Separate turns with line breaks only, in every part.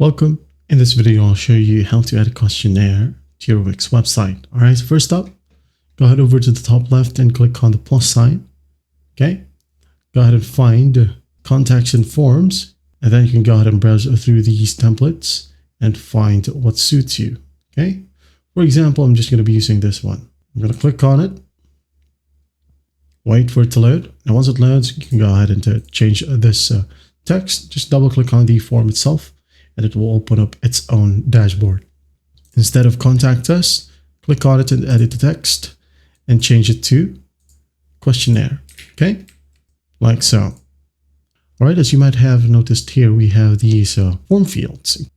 Welcome. In this video, I'll show you how to add a questionnaire to your Wix website. All right, so first up, go ahead over to the top left and click on the plus sign. Okay, go ahead and find contacts and forms, and then you can go ahead and browse through these templates and find what suits you. Okay, for example, I'm just going to be using this one. I'm going to click on it, wait for it to load, and once it loads, you can go ahead and change this text. Just double click on the form itself, and it will open up its own dashboard. Instead of contact us, click on it and edit the text and change it to questionnaire. Okay, like so. All right, as you might have noticed here, we have these form fields.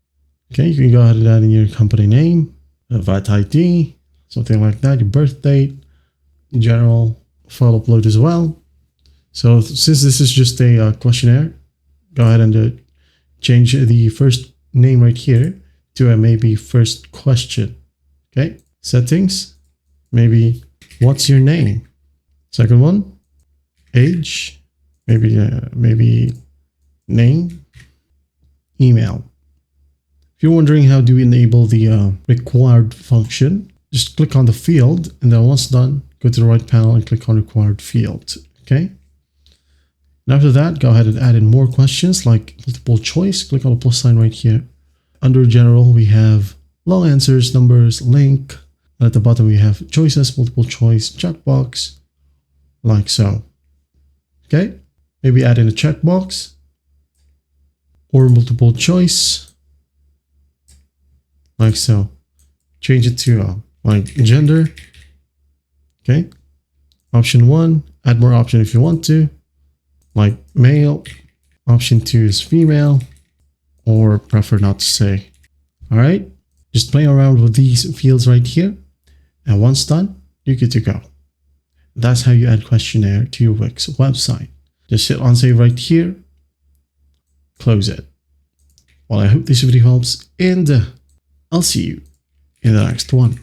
Okay, you can go ahead and add in your company name, a VAT ID, something like that, your birth date, general file upload as well. So since this is just a questionnaire, go ahead and change the first name right here to a maybe first question. Okay, settings, maybe what's your name? Second one, age, maybe name, email. If you're wondering how do we enable the required function, just click on the field, and then once done, go to the right panel and click on required field. Okay. And after that, go ahead and add in more questions like multiple choice. Click on the plus sign right here. Under general, we have long answers, numbers, link. And at the bottom, we have choices, multiple choice, checkbox, like so. Okay. Maybe add in a checkbox or multiple choice, like so. Change it to like gender. Okay. Option 1, add more option if you want to, like male. Option 2 is female, or prefer not to say. All right, just play around with these fields right here, and once done, you're good to go. That's how you add questionnaire to your Wix website. Just hit on save right here, close it. Well, I hope this video helps, and I'll see you in the next one.